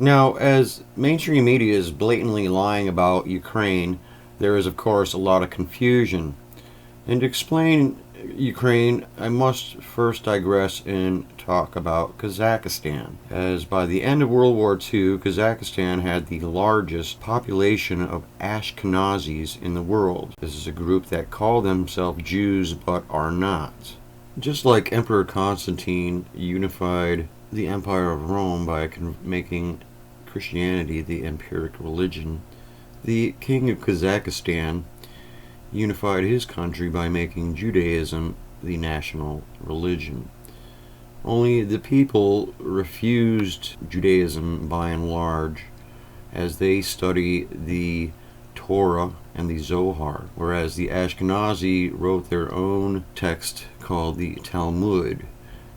Now, as mainstream media is blatantly lying about Ukraine, there is, of course, a lot of confusion. And to explain Ukraine, I must first digress and talk about Kazakhstan. As by the end of World War II, Kazakhstan had the largest population of Ashkenazis in the world. This is a group that call themselves Jews but are not. Just like Emperor Constantine unified the Empire of Rome by making Christianity the empiric religion, the king of Kazakhstan unified his country by making Judaism the national religion. Only the people refused Judaism by and large, as they study the Torah and the Zohar, whereas the Ashkenazi wrote their own text called the Talmud.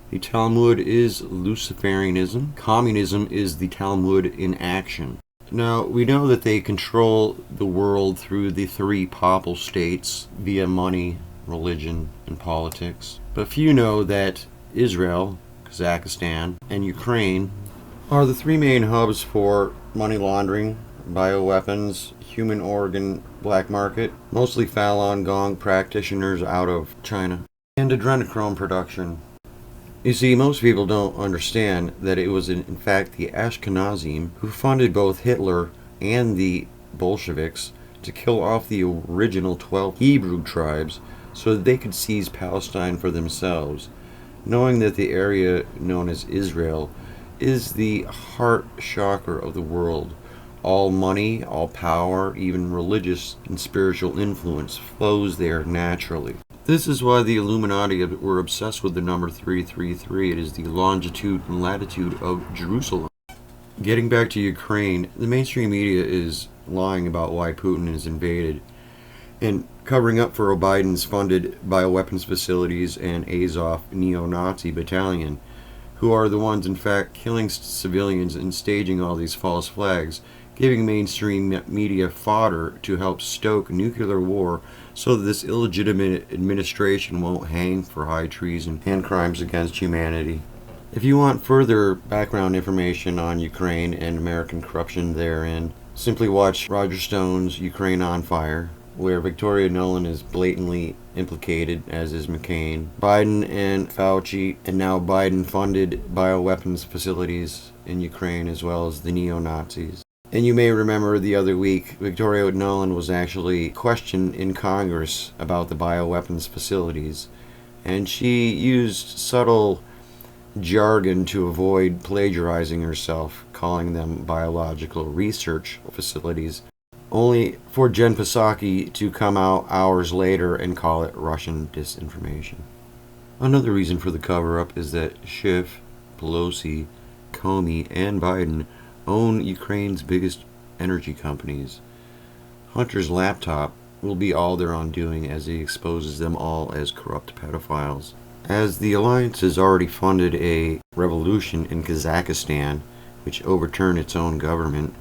The Talmud is Luciferianism. Communism is the Talmud in action. Now, we know that they control the world through the three papal states via money, religion, and politics. But few know that Israel, Kazakhstan, and Ukraine are the three main hubs for money laundering, bioweapons, human organ black market, mostly Falun Gong practitioners out of China, and adrenochrome production. You see, most people don't understand that it was in fact the Ashkenazim who funded both Hitler and the Bolsheviks to kill off the original 12 Hebrew tribes so that they could seize Palestine for themselves, knowing that the area known as Israel is the heart chakra of the world. All money, all power, even religious and spiritual influence flows there naturally. This is why the Illuminati were obsessed with the number 333. It is the longitude and latitude of Jerusalem. Getting back to Ukraine, the mainstream media is lying about why Putin is invaded and covering up for Biden's funded bioweapons facilities and Azov neo-Nazi battalion, who are the ones in fact killing civilians and staging all these false flags, giving mainstream media fodder to help stoke nuclear war so that this illegitimate administration won't hang for high treason and crimes against humanity. If you want further background information on Ukraine and American corruption therein, simply watch Roger Stone's Ukraine on Fire, where Victoria Nuland is blatantly implicated, as is McCain. Biden and Fauci, and now Biden-funded bioweapons facilities in Ukraine, as well as the neo-Nazis. And you may remember the other week, Victoria Nuland was actually questioned in Congress about the bioweapons facilities, and she used subtle jargon to avoid plagiarizing herself, calling them biological research facilities, only for Jen Psaki to come out hours later and call it Russian disinformation. Another reason for the cover-up is that Schiff, Pelosi, Comey, and Biden own Ukraine's biggest energy companies. Hunter's laptop will be all their undoing as he exposes them all as corrupt pedophiles. As the alliance has already funded a revolution in Kazakhstan, which overturned its own government,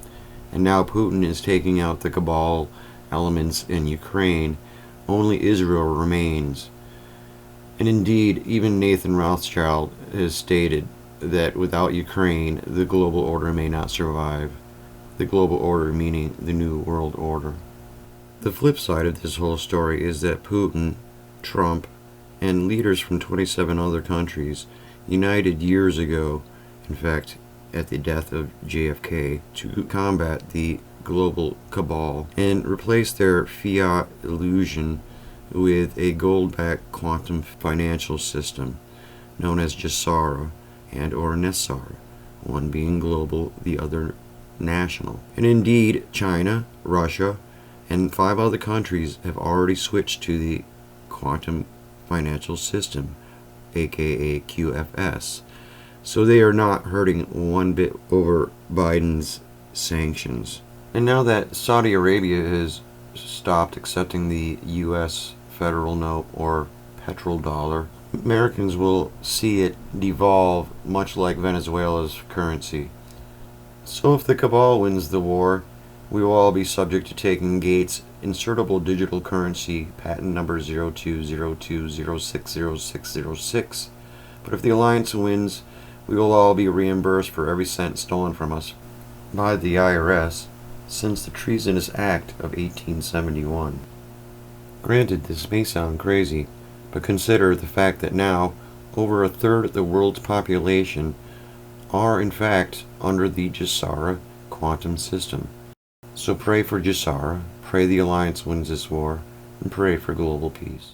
and now Putin is taking out the cabal elements in Ukraine, only Israel remains. And indeed, even Nathan Rothschild has stated that without Ukraine, the global order may not survive. The global order meaning the New World Order. The flip side of this whole story is that Putin, Trump, and leaders from 27 other countries united years ago, in fact, at the death of JFK, to combat the global cabal and replace their fiat illusion with a gold-backed quantum financial system known as Jasara and or Nessara, one being global, the other national. And indeed, China, Russia, and 5 other countries have already switched to the quantum financial system, aka QFS. So they are not hurting one bit over Biden's sanctions. And now that Saudi Arabia has stopped accepting the US federal note or petrodollar, Americans will see it devolve much like Venezuela's currency. So if the cabal wins the war, we will all be subject to taking Gates' insertable digital currency, patent number 0202060606. But if the alliance wins, we will all be reimbursed for every cent stolen from us. by the IRS since the Treasonous Act of 1871. Granted, this may sound crazy, but consider the fact that now over a third of the world's population are in fact under the Gesara quantum system. So pray for Gesara, pray the Alliance wins this war, and pray for global peace.